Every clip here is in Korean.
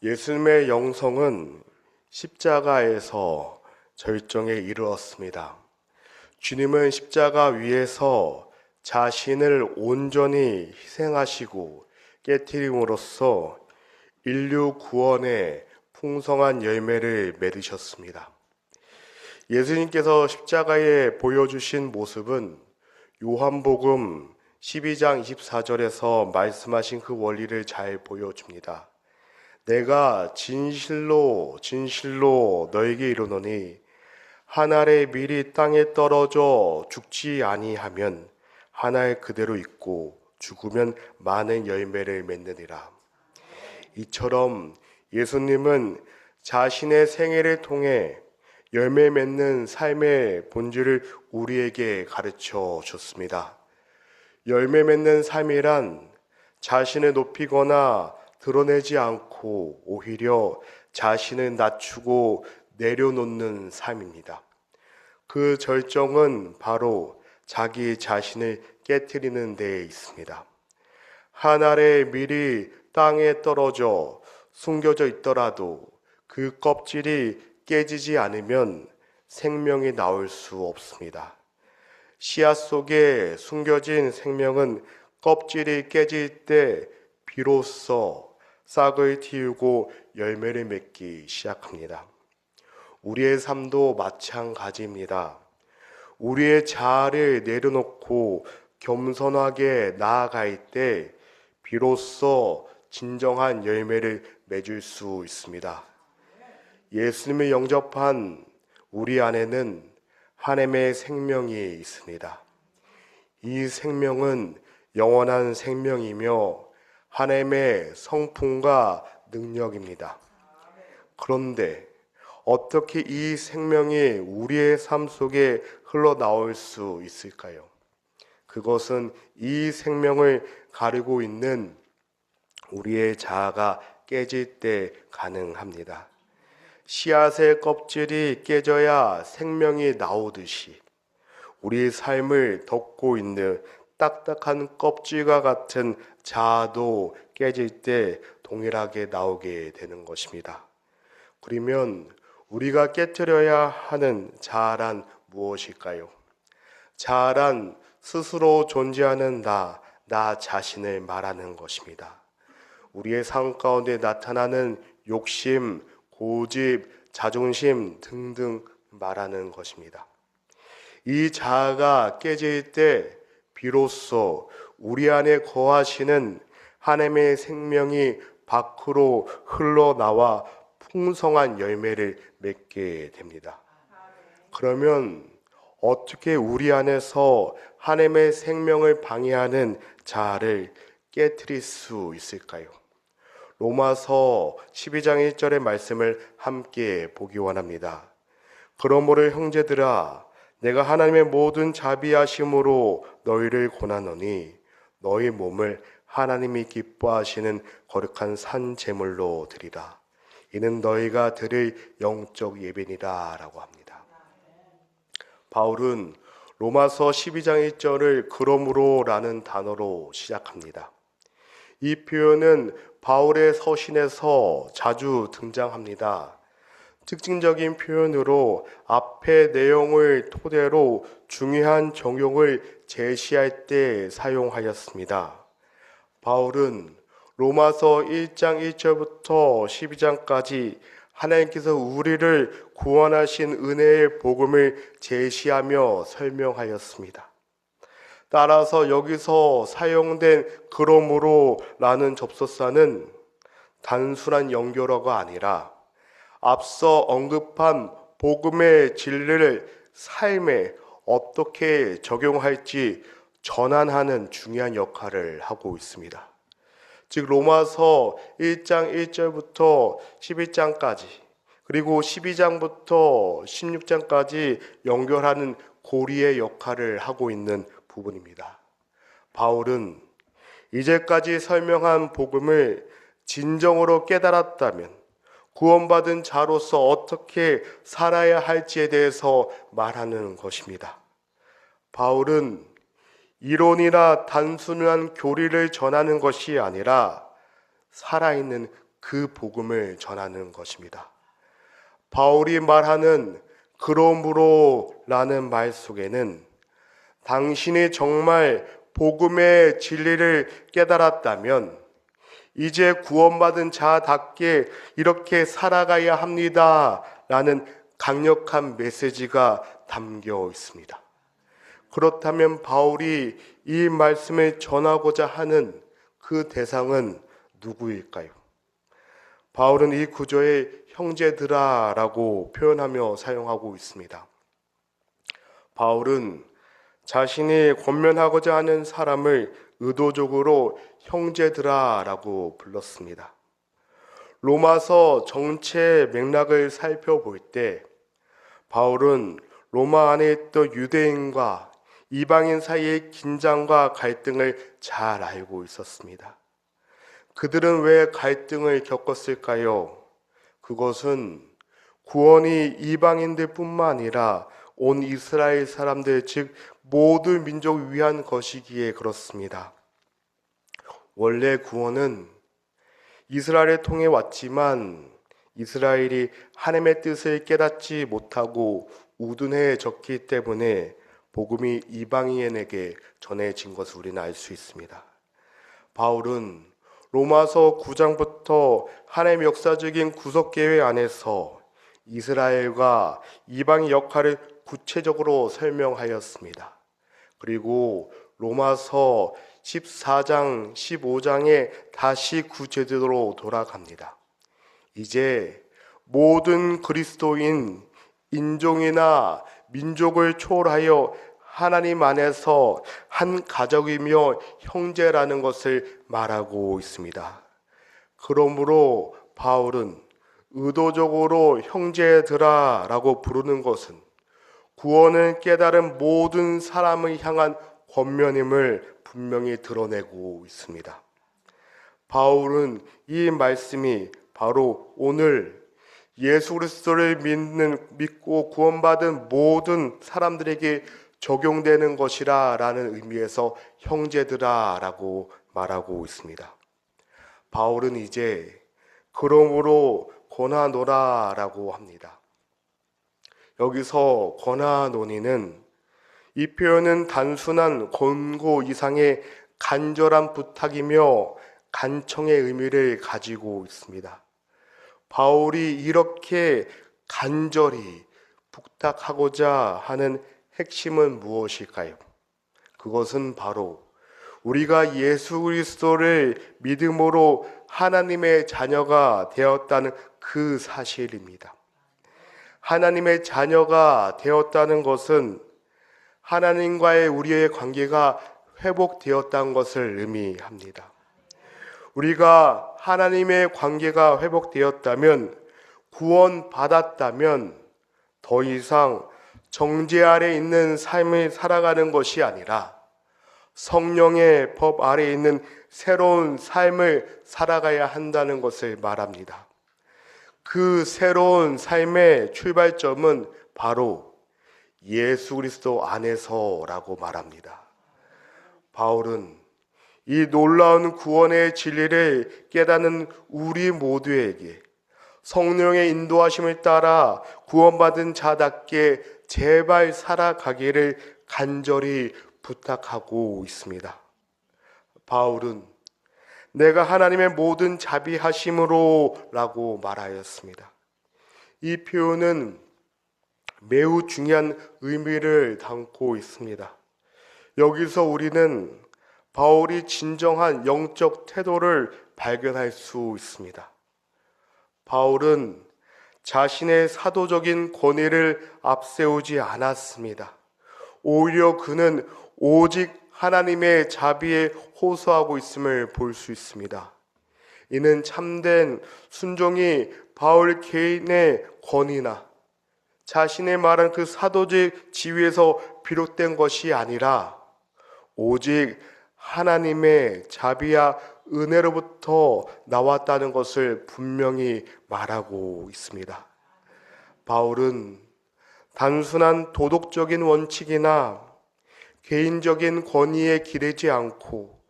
예수님의 영성은 십자가에서 절정에 이르렀습니다. 주님은 십자가 위에서 자신을 온전히 희생하시고 깨트림으로써 인류 구원의 풍성한 열매를 맺으셨습니다. 예수님께서 십자가에 보여주신 모습은 요한복음 12장 24절에서 말씀하신 그 원리를 잘 보여줍니다. 내가 진실로 진실로 너에게 이르노니 한 알의 밀이 땅에 떨어져 죽지 아니하면 한 알 그대로 있고 죽으면 많은 열매를 맺느니라. 이처럼 예수님은 자신의 생애를 통해 열매 맺는 삶의 본질을 우리에게 가르쳐 줬습니다. 열매 맺는 삶이란 자신을 높이거나 드러내지 않고 오히려 자신을 낮추고 내려놓는 삶입니다. 그 절정은 바로 자기 자신을 깨트리는 데에 있습니다. 한 알의 밀이 땅에 떨어져 숨겨져 있더라도 그 껍질이 깨지지 않으면 생명이 나올 수 없습니다. 씨앗 속에 숨겨진 생명은 껍질이 깨질 때 비로소 싹을 틔우고 열매를 맺기 시작합니다. 우리의 삶도 마찬가지입니다. 우리의 자아를 내려놓고 겸손하게 나아갈 때 비로소 진정한 열매를 맺을 수 있습니다. 예수님을 영접한 우리 안에는 하나님의 생명이 있습니다. 이 생명은 영원한 생명이며 하나님의 성품과 능력입니다. 그런데 어떻게 이 생명이 우리의 삶 속에 흘러나올 수 있을까요? 그것은 이 생명을 가리고 있는 우리의 자아가 깨질 때 가능합니다. 씨앗의 껍질이 깨져야 생명이 나오듯이 우리의 삶을 덮고 있는 딱딱한 껍질과 같은 자아도 깨질 때 동일하게 나오게 되는 것입니다. 그러면 우리가 깨트려야 하는 자아란 무엇일까요? 자아란 스스로 존재하는 나 자신을 말하는 것입니다. 우리의 삶 가운데 나타나는 욕심, 고집, 자존심 등등 말하는 것입니다. 이 자아가 깨질 때 비로소 우리 안에 거하시는 하나님의 생명이 밖으로 흘러나와 풍성한 열매를 맺게 됩니다. 그러면 어떻게 우리 안에서 하나님의 생명을 방해하는 자아를 깨트릴 수 있을까요? 로마서 12장 1절의 말씀을 함께 보기 원합니다. 그러므로 형제들아 내가 하나님의 모든 자비하심으로 너희를 권하노니 너희 몸을 하나님이 기뻐하시는 거룩한 산 제물로 드리라. 이는 너희가 드릴 영적 예배니라 라고 합니다. 바울은 로마서 12장 1절을 그러므로 라는 단어로 시작합니다. 이 표현은 바울의 서신에서 자주 등장합니다. 특징적인 표현으로 앞의 내용을 토대로 중요한 정용을 제시할 때 사용하였습니다. 바울은 로마서 1장 1절부터 12장까지 하나님께서 우리를 구원하신 은혜의 복음을 제시하며 설명하였습니다. 따라서 여기서 사용된 그러므로 라는 접속사는 단순한 연결어가 아니라 앞서 언급한 복음의 진리를 삶에 어떻게 적용할지 전환하는 중요한 역할을 하고 있습니다. 즉 로마서 1장 1절부터 11장까지 그리고 12장부터 16장까지 연결하는 고리의 역할을 하고 있는 부분입니다. 바울은 이제까지 설명한 복음을 진정으로 깨달았다면 구원받은 자로서 어떻게 살아야 할지에 대해서 말하는 것입니다. 바울은 이론이나 단순한 교리를 전하는 것이 아니라 살아있는 그 복음을 전하는 것입니다. 바울이 말하는 그러므로라는 말 속에는 당신이 정말 복음의 진리를 깨달았다면 이제 구원받은 자답게 이렇게 살아가야 합니다 라는 강력한 메시지가 담겨 있습니다. 그렇다면 바울이 이 말씀을 전하고자 하는 그 대상은 누구일까요? 바울은 이 구절에 형제들아 라고 표현하며 사용하고 있습니다. 바울은 자신이 권면하고자 하는 사람을 의도적으로 형제들아 라고 불렀습니다. 로마서 전체 맥락을 살펴볼 때 바울은 로마 안에 있던 유대인과 이방인 사이의 긴장과 갈등을 잘 알고 있었습니다. 그들은 왜 갈등을 겪었을까요? 그것은 구원이 이방인들 뿐만 아니라 온 이스라엘 사람들, 즉 모든 민족을 위한 것이기에 그렇습니다. 원래 구원은 이스라엘을 통해 왔지만 이스라엘이 하나님의 뜻을 깨닫지 못하고 우둔해졌기 때문에 복음이 이방인에게 전해진 것을 우리는 알 수 있습니다. 바울은 로마서 9장부터 하나님의 역사적인 구속 계획 안에서 이스라엘과 이방의 역할을 구체적으로 설명하였습니다. 그리고 로마서 14장, 15장에 다시 구제도로 돌아갑니다. 이제 모든 그리스도인, 인종이나 민족을 초월하여 하나님 안에서 한 가족이며 형제라는 것을 말하고 있습니다. 그러므로 바울은 의도적으로 형제들아 라고 부르는 것은 구원을 깨달은 모든 사람을 향한 권면임을 분명히 드러내고 있습니다. 바울은 이 말씀이 바로 오늘 예수 그리스도를 믿고 구원받은 모든 사람들에게 적용되는 것이라 라는 의미에서 형제들아 라고 말하고 있습니다. 바울은 이제 그러므로 권하노라 라고 합니다. 여기서 권하노니는 이 표현은 단순한 권고 이상의 간절한 부탁이며 간청의 의미를 가지고 있습니다. 바울이 이렇게 간절히 부탁하고자 하는 핵심은 무엇일까요? 그것은 바로 우리가 예수 그리스도를 믿음으로 하나님의 자녀가 되었다는 그 사실입니다. 하나님의 자녀가 되었다는 것은 하나님과의 우리의 관계가 회복되었다는 것을 의미합니다. 우리가 하나님의 관계가 회복되었다면, 구원받았다면 더 이상 정죄 아래 있는 삶을 살아가는 것이 아니라 성령의 법 아래 있는 새로운 삶을 살아가야 한다는 것을 말합니다. 그 새로운 삶의 출발점은 바로 예수 그리스도 안에서라고 말합니다. 바울은 이 놀라운 구원의 진리를 깨닫는 우리 모두에게 성령의 인도하심을 따라 구원받은 자답게 제발 살아가기를 간절히 부탁하고 있습니다. 바울은 내가 하나님의 모든 자비하심으로 라고 말하였습니다. 이 표현은 매우 중요한 의미를 담고 있습니다. 여기서 우리는 바울이 진정한 영적 태도를 발견할 수 있습니다. 바울은 자신의 사도적인 권위를 앞세우지 않았습니다. 오히려 그는 오직 하나님의 자비에 호소하고 있음을 볼 수 있습니다. 이는 참된 순종이 바울 개인의 권위나 자신의 말한 그 사도적 지위에서 비롯된 것이 아니라 오직 하나님의 자비와 은혜로부터 나왔다는 것을 분명히 말하고 있습니다. 바울은 단순한 도덕적인 원칙이나 개인적인 권위에 기대지 않고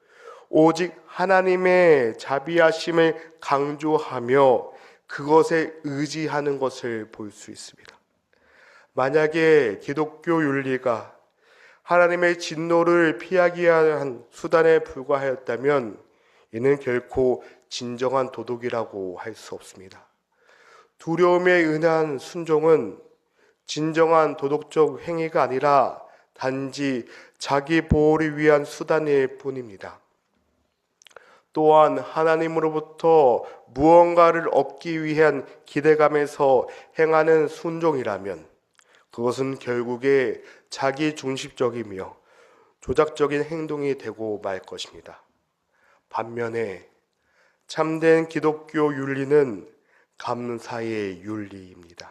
오직 하나님의 자비하심을 강조하며 그것에 의지하는 것을 볼 수 있습니다. 만약에 기독교 윤리가 하나님의 진노를 피하기 위한 수단에 불과하였다면 이는 결코 진정한 도덕이라고 할 수 없습니다. 두려움에 의한 순종은 진정한 도덕적 행위가 아니라 단지 자기 보호를 위한 수단일 뿐입니다. 또한 하나님으로부터 무언가를 얻기 위한 기대감에서 행하는 순종이라면 그것은 결국에 자기 중심적이며 조작적인 행동이 되고 말 것입니다. 반면에 참된 기독교 윤리는 감사의 윤리입니다.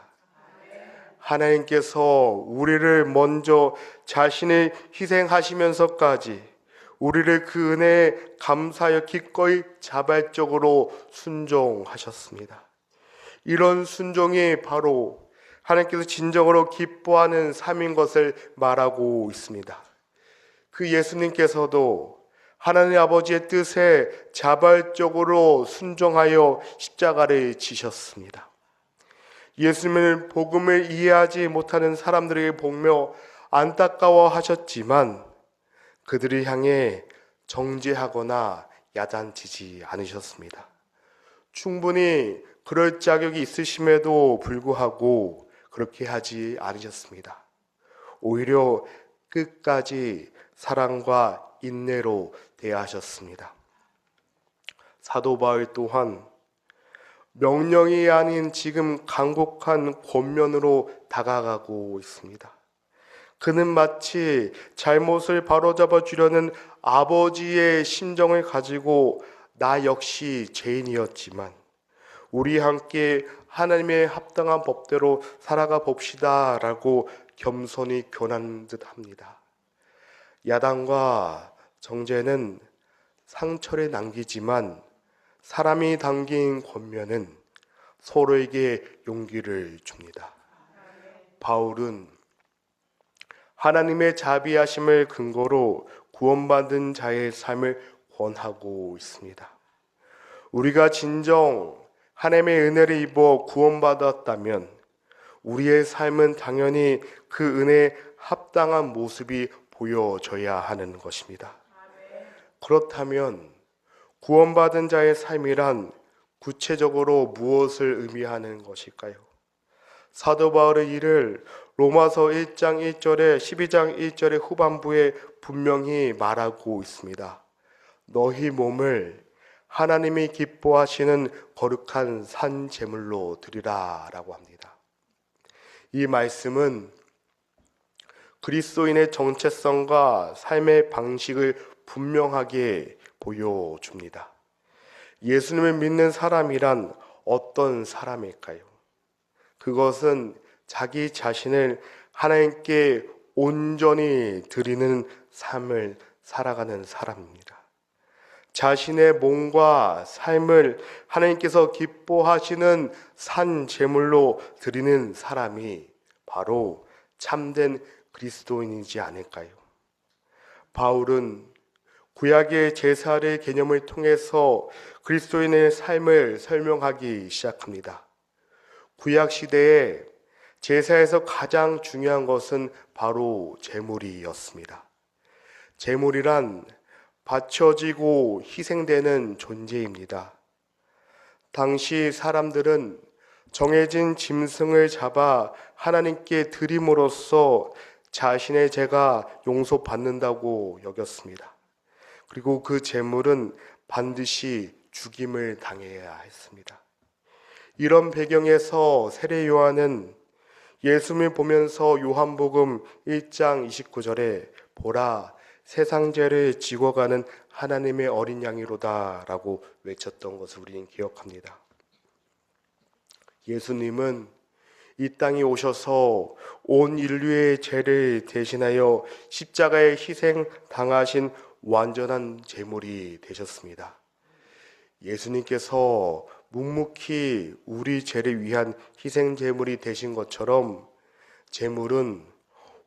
하나님께서 우리를 먼저 자신을 희생하시면서까지 우리를 그 은혜에 감사하여 기꺼이 자발적으로 순종하셨습니다. 이런 순종이 바로 하나님께서 진정으로 기뻐하는 삶인 것을 말하고 있습니다. 그 예수님께서도 하나님 아버지의 뜻에 자발적으로 순종하여 십자가를 지셨습니다. 예수님을 복음을 이해하지 못하는 사람들에게 보며 안타까워하셨지만 그들을 향해 정죄하거나 야단치지 않으셨습니다. 충분히 그럴 자격이 있으심에도 불구하고 그렇게 하지 않으셨습니다. 오히려 끝까지 사랑과 인내로 대하셨습니다. 사도 바울 또한 명령이 아닌 지금 간곡한 권면으로 다가가고 있습니다. 그는 마치 잘못을 바로잡아 주려는 아버지의 심정을 가지고 나 역시 죄인이었지만 우리 함께 하나님의 합당한 법대로 살아가 봅시다 라고 겸손히 권하는 듯 합니다. 야단과 정죄는 상처를 남기지만 사람이 담긴 권면은 서로에게 용기를 줍니다. 바울은 하나님의 자비하심을 근거로 구원받은 자의 삶을 권하고 있습니다. 우리가 진정 하나님의 은혜를 입어 구원받았다면 우리의 삶은 당연히 그 은혜에 합당한 모습이 보여져야 하는 것입니다. 그렇다면 구원받은 자의 삶이란 구체적으로 무엇을 의미하는 것일까요? 사도 바울의 이를 로마서 1장 1절에 12장 1절의 후반부에 분명히 말하고 있습니다. 너희 몸을 하나님이 기뻐하시는 거룩한 산 제물로 드리라 라고 합니다. 이 말씀은 그리스도인의 정체성과 삶의 방식을 분명하게 보여줍니다. 예수님을 믿는 사람이란 어떤 사람일까요? 그것은 자기 자신을 하나님께 온전히 드리는 삶을 살아가는 사람입니다. 자신의 몸과 삶을 하나님께서 기뻐하시는 산 제물로 드리는 사람이 바로 참된 그리스도인이지 않을까요? 바울은 구약의 제사의 개념을 통해서 그리스도인의 삶을 설명하기 시작합니다. 구약 시대에 제사에서 가장 중요한 것은 바로 제물이었습니다. 제물이란 바쳐지고 희생되는 존재입니다. 당시 사람들은 정해진 짐승을 잡아 하나님께 드림으로써 자신의 죄가 용서받는다고 여겼습니다. 그리고 그 제물은 반드시 죽임을 당해야 했습니다. 이런 배경에서 세례 요한은 예수님을 보면서 요한복음 1장 29절에 보라 세상 죄를 지고 가는 하나님의 어린 양이로다 라고 외쳤던 것을 우리는 기억합니다. 예수님은 이 땅에 오셔서 온 인류의 죄를 대신하여 십자가에 희생 당하신 완전한 제물이 되셨습니다. 예수님께서 묵묵히 우리 죄를 위한 희생 제물이 되신 것처럼 제물은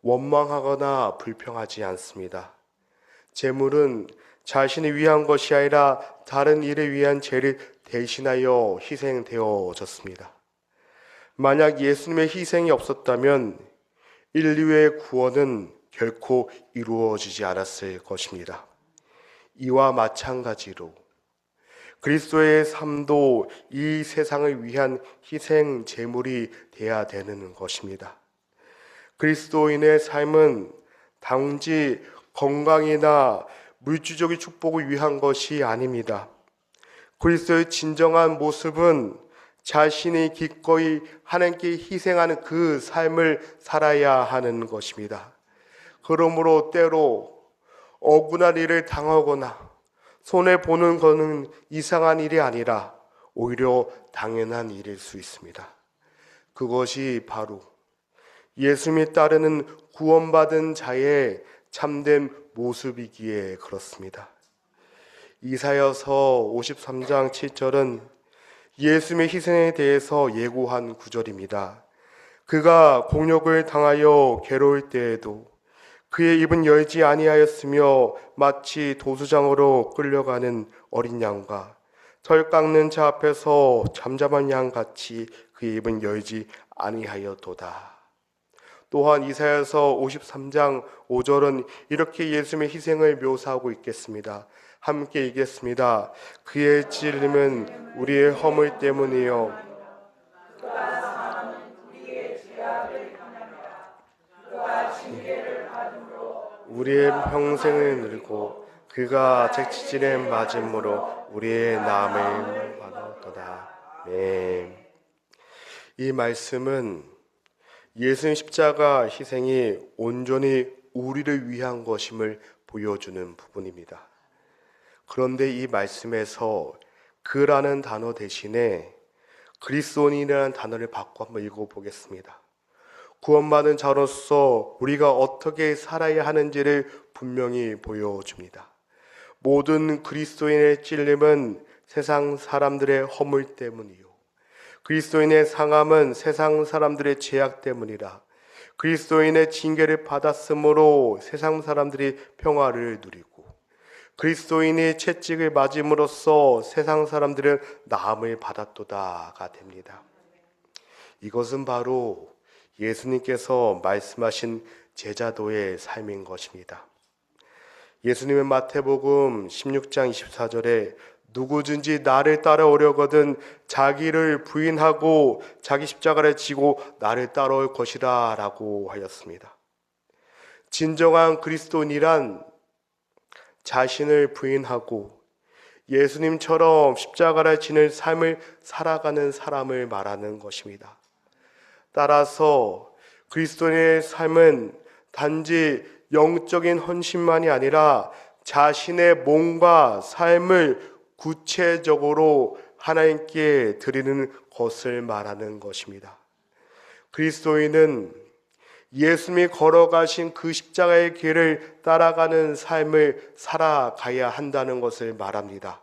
원망하거나 불평하지 않습니다. 제물은 자신을 위한 것이 아니라 다른 일을 위한 죄를 대신하여 희생되어졌습니다. 만약 예수님의 희생이 없었다면 인류의 구원은 결코 이루어지지 않았을 것입니다. 이와 마찬가지로 그리스도의 삶도 이 세상을 위한 희생 제물이 되어야 되는 것입니다. 그리스도인의 삶은 단지 건강이나 물질적인 축복을 위한 것이 아닙니다. 그리스도의 진정한 모습은 자신이 기꺼이 하나님께 희생하는 그 삶을 살아야 하는 것입니다. 그러므로 때로 억울한 일을 당하거나 손해보는 것은 이상한 일이 아니라 오히려 당연한 일일 수 있습니다. 그것이 바로 예수님이 따르는 구원받은 자의 참된 모습이기에 그렇습니다. 이사야서 53장 7절은 예수님의 희생에 대해서 예고한 구절입니다. 그가 공욕을 당하여 괴로울 때에도 그의 입은 열지 아니하였으며 마치 도수장으로 끌려가는 어린 양과 털 깎는 자 앞에서 잠잠한 양같이 그의 입은 열지 아니하였도다. 또한 이사야서 53장 5절은 이렇게 예수님의 희생을 묘사하고 있겠습니다. 함께 읽겠습니다. 그의 찔림은 우리의 허물 때문이요 우리의 평생을 누리고 그가 채찍질에 맞음으로 우리의 남을 받았도다. 네. 이 말씀은 예수님 십자가 희생이 온전히 우리를 위한 것임을 보여주는 부분입니다. 그런데 이 말씀에서 그라는 단어 대신에 그리스도인이라는 단어를 바꿔 한번 읽어보겠습니다. 구원받은 자로서 우리가 어떻게 살아야 하는지를 분명히 보여줍니다. 모든 그리스도인의 찔림은 세상 사람들의 허물 때문이요 그리스도인의 상함은 세상 사람들의 죄악 때문이라 그리스도인의 징계를 받았으므로 세상 사람들이 평화를 누리고 그리스도인이 채찍을 맞음으로써 세상 사람들은 나음을 받았도다가 됩니다. 이것은 바로 예수님께서 말씀하신 제자도의 삶인 것입니다. 예수님은 마태복음 16장 24절에 누구든지 나를 따라오려거든 자기를 부인하고 자기 십자가를 지고 나를 따라올 것이라 라고 하였습니다. 진정한 그리스도인이란 자신을 부인하고 예수님처럼 십자가를 지는 삶을 살아가는 사람을 말하는 것입니다. 따라서 그리스도인의 삶은 단지 영적인 헌신만이 아니라 자신의 몸과 삶을 구체적으로 하나님께 드리는 것을 말하는 것입니다. 그리스도인은 예수님이 걸어가신 그 십자가의 길을 따라가는 삶을 살아가야 한다는 것을 말합니다.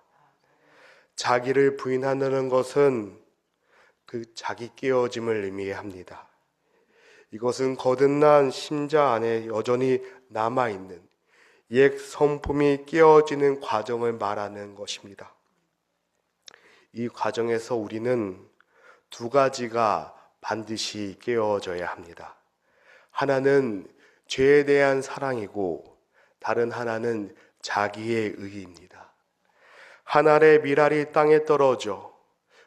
자기를 부인한다는 것은 그 자기 깨어짐을 의미합니다. 이것은 거듭난 심자 안에 여전히 남아있는 옛 성품이 깨어지는 과정을 말하는 것입니다. 이 과정에서 우리는 두 가지가 반드시 깨어져야 합니다. 하나는 죄에 대한 사랑이고 다른 하나는 자기의 의의입니다. 한 알의 밀알이 땅에 떨어져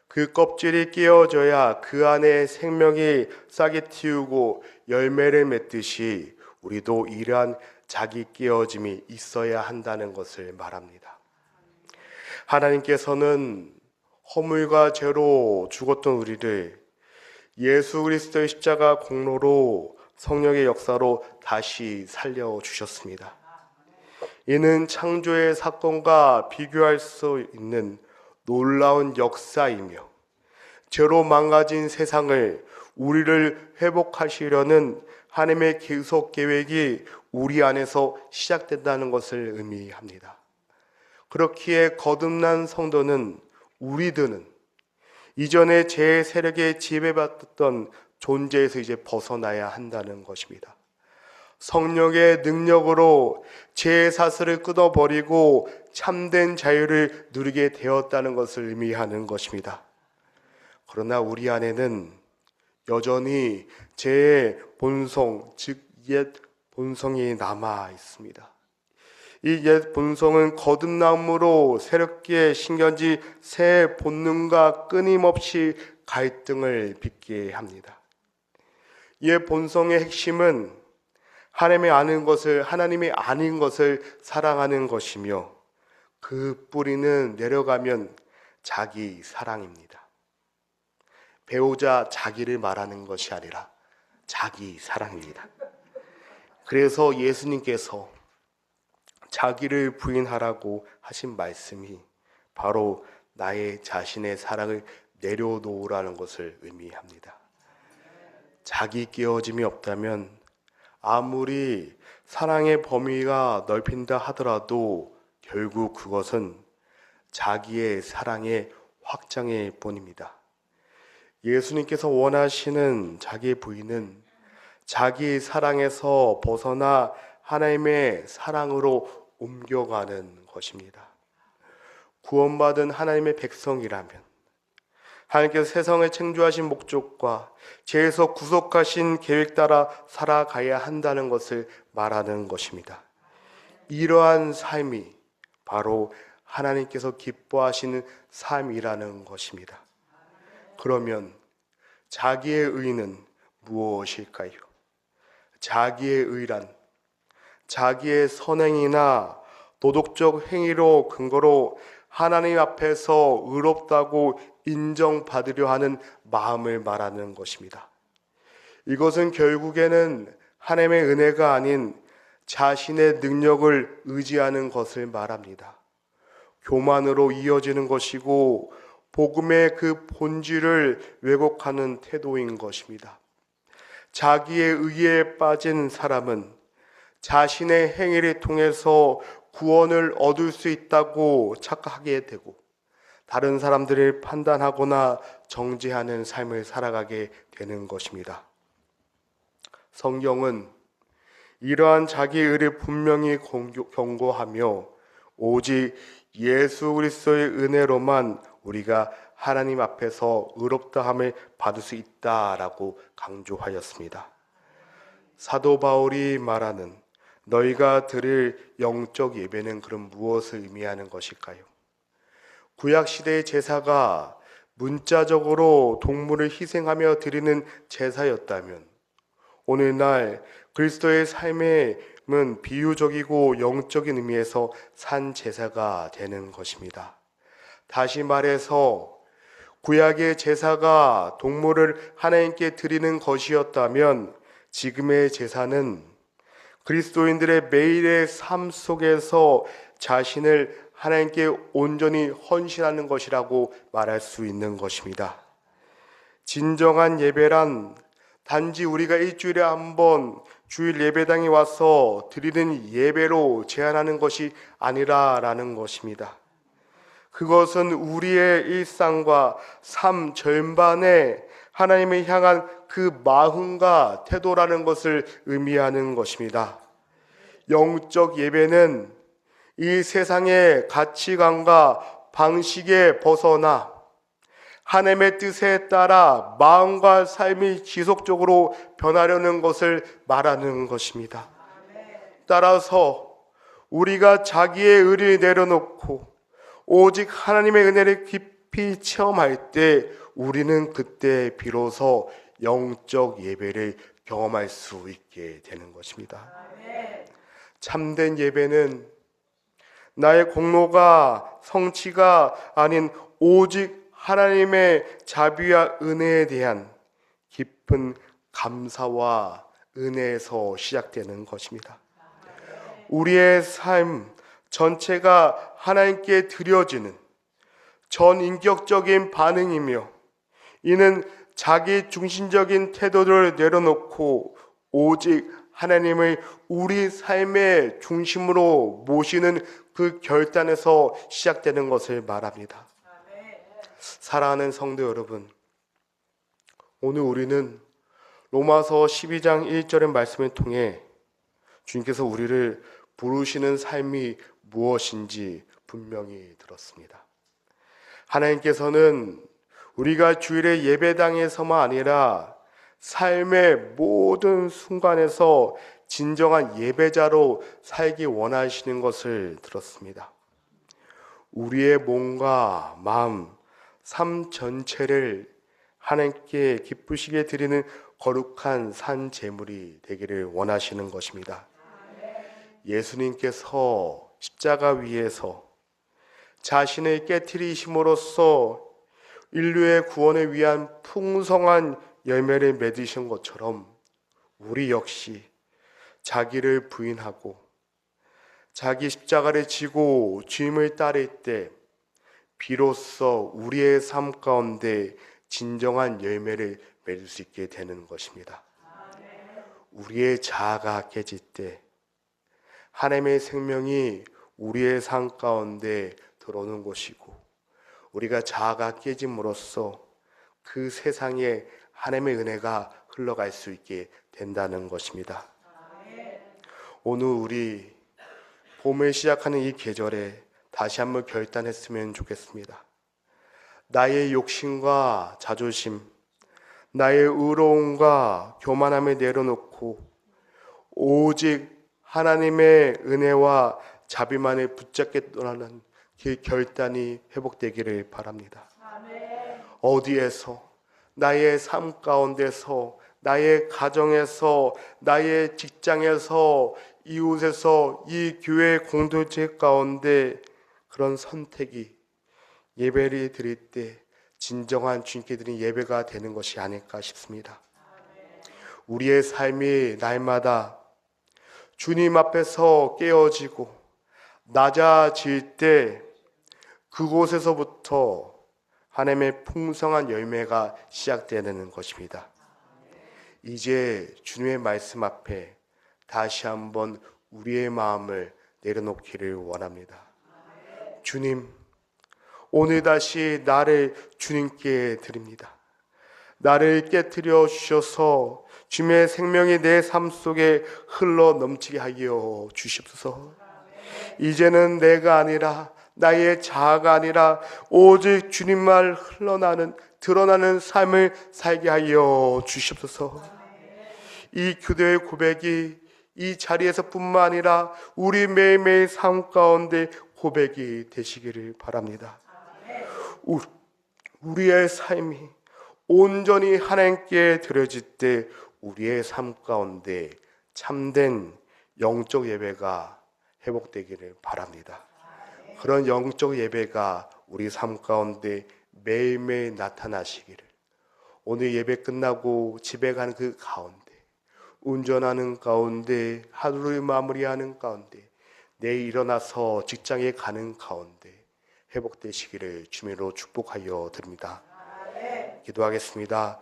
그 껍질이 깨어져야 그 안에 생명이 싹이 틔우고 열매를 맺듯이 우리도 이러한 자기 깨어짐이 있어야 한다는 것을 말합니다. 하나님께서는 허물과 죄로 죽었던 우리를 예수 그리스도의 십자가 공로로 성령의 역사로 다시 살려주셨습니다. 이는 창조의 사건과 비교할 수 있는 놀라운 역사이며 죄로 망가진 세상을 우리를 회복하시려는 하나님의 계속 계획이 우리 안에서 시작된다는 것을 의미합니다. 그렇기에 거듭난 성도는 우리들은 이전에 죄의 세력에 지배받았던 존재에서 이제 벗어나야 한다는 것입니다. 성령의 능력으로 죄의 사슬을 끊어버리고 참된 자유를 누리게 되었다는 것을 의미하는 것입니다. 그러나 우리 안에는 여전히 제 본성, 즉 옛 본성이 남아 있습니다. 이 옛 본성은 거듭남으로 새롭게 신겨진 새 본능과 끊임없이 갈등을 빚게 합니다. 옛 본성의 핵심은 하나님이 아닌 것을 사랑하는 것이며, 그 뿌리는 내려가면 자기 사랑입니다. 배우자 자기를 말하는 것이 아니라 자기 사랑입니다. 그래서 예수님께서 자기를 부인하라고 하신 말씀이 바로 나의 자신의 사랑을 내려놓으라는 것을 의미합니다. 자기 깨어짐이 없다면 아무리 사랑의 범위가 넓힌다 하더라도 결국 그것은 자기의 사랑의 확장일 뿐입니다. 예수님께서 원하시는 자기의 부인은 자기 사랑에서 벗어나 하나님의 사랑으로 옮겨가는 것입니다. 구원받은 하나님의 백성이라면 하나님께서 세상을 창조하신 목적과 죄에서 구속하신 계획 따라 살아가야 한다는 것을 말하는 것입니다. 이러한 삶이 바로 하나님께서 기뻐하시는 삶이라는 것입니다. 그러면 자기의 의는 무엇일까요? 자기의 의란 자기의 선행이나 도덕적 행위로 근거로 하나님 앞에서 의롭다고 인정받으려 하는 마음을 말하는 것입니다. 이것은 결국에는 하나님의 은혜가 아닌 자신의 능력을 의지하는 것을 말합니다. 교만으로 이어지는 것이고 복음의 그 본질을 왜곡하는 태도인 것입니다. 자기의 의에 빠진 사람은 자신의 행위를 통해서 구원을 얻을 수 있다고 착각하게 되고 다른 사람들을 판단하거나 정죄하는 삶을 살아가게 되는 것입니다. 성경은 이러한 자기 의를 분명히 경고하며 오직 예수 그리스도의 은혜로만 우리가 하나님 앞에서 의롭다함을 받을 수 있다라고 강조하였습니다. 사도 바울이 말하는 너희가 드릴 영적 예배는 그럼 무엇을 의미하는 것일까요? 구약시대의 제사가 문자적으로 동물을 희생하며 드리는 제사였다면 오늘날 그리스도의 삶은 비유적이고 영적인 의미에서 산 제사가 되는 것입니다. 다시 말해서 구약의 제사가 동물을 하나님께 드리는 것이었다면 지금의 제사는 그리스도인들의 매일의 삶 속에서 자신을 하나님께 온전히 헌신하는 것이라고 말할 수 있는 것입니다. 진정한 예배란 단지 우리가 일주일에 한 번 주일 예배당에 와서 드리는 예배로 제한하는 것이 아니라라는 것입니다. 그것은 우리의 일상과 삶 전반에 하나님을 향한 그 마음과 태도라는 것을 의미하는 것입니다. 영적 예배는 이 세상의 가치관과 방식에 벗어나 하나님의 뜻에 따라 마음과 삶이 지속적으로 변하려는 것을 말하는 것입니다. 따라서 우리가 자기의 의를 내려놓고 오직 하나님의 은혜를 깊이 체험할 때 우리는 그때 비로소 영적 예배를 경험할 수 있게 되는 것입니다. 참된 예배는 나의 공로가 성취가 아닌 오직 하나님의 자비와 은혜에 대한 깊은 감사와 은혜에서 시작되는 것입니다. 우리의 삶 전체가 하나님께 드려지는 전인격적인 반응이며 이는 자기 중심적인 태도를 내려놓고 오직 하나님을 우리 삶의 중심으로 모시는 그 결단에서 시작되는 것을 말합니다. 사랑하는 성도 여러분, 오늘 우리는 로마서 12장 1절의 말씀을 통해 주님께서 우리를 부르시는 삶이 무엇인지 분명히 들었습니다. 하나님께서는 우리가 주일에 예배당에서만 아니라 삶의 모든 순간에서 진정한 예배자로 살기 원하시는 것을 들었습니다. 우리의 몸과 마음, 삶 전체를 하나님께 기쁘시게 드리는 거룩한 산 제물이 되기를 원하시는 것입니다. 예수님께서 십자가 위에서 자신을 깨트리심으로써 인류의 구원을 위한 풍성한 열매를 맺으신 것처럼 우리 역시 자기를 부인하고 자기 십자가를 지고 주님을 따를 때 비로소 우리의 삶 가운데 진정한 열매를 맺을 수 있게 되는 것입니다. 우리의 자아가 깨질 때 하나님의 생명이 우리의 삶 가운데 들어오는 것이고, 우리가 자아가 깨짐으로써 그 세상에 하나님의 은혜가 흘러갈 수 있게 된다는 것입니다. 오늘 우리 봄을 시작하는 이 계절에 다시 한번 결단했으면 좋겠습니다. 나의 욕심과 자존심, 나의 의로움과 교만함을 내려놓고 오직 하나님의 은혜와 자비만을 붙잡게 떠나는 그 결단이 회복되기를 바랍니다. 어디에서, 나의 삶 가운데서, 나의 가정에서, 나의 직장에서, 이웃에서, 이 교회 공동체 가운데 그런 선택이 예배를 드릴 때 진정한 주님께 드린 예배가 되는 것이 아닐까 싶습니다. 우리의 삶이 날마다 주님 앞에서 깨어지고 낮아질 때 그곳에서부터 하나님의 풍성한 열매가 시작되는 것입니다. 이제 주님의 말씀 앞에 다시 한번 우리의 마음을 내려놓기를 원합니다. 주님, 오늘 다시 나를 주님께 드립니다. 나를 깨트려 주셔서 주님의 생명이 내 삶 속에 흘러 넘치게 하여 주십소서. 이제는 내가 아니라, 나의 자아가 아니라 오직 주님만 흘러나는 드러나는 삶을 살게 하여 주십소서. 이 기도의 고백이 이 자리에서뿐만 아니라 우리 매일매일 삶 가운데 고백이 되시기를 바랍니다. 우리의 삶이 온전히 하나님께 드려질 때 우리의 삶 가운데 참된 영적 예배가 회복되기를 바랍니다. 그런 영적 예배가 우리 삶 가운데 매일매일 나타나시기를, 오늘 예배 끝나고 집에 가는 그 가운데, 운전하는 가운데, 하루를 마무리하는 가운데, 내일 일어나서 직장에 가는 가운데 회복되시기를 주님으로 축복하여 드립니다. 기도하겠습니다.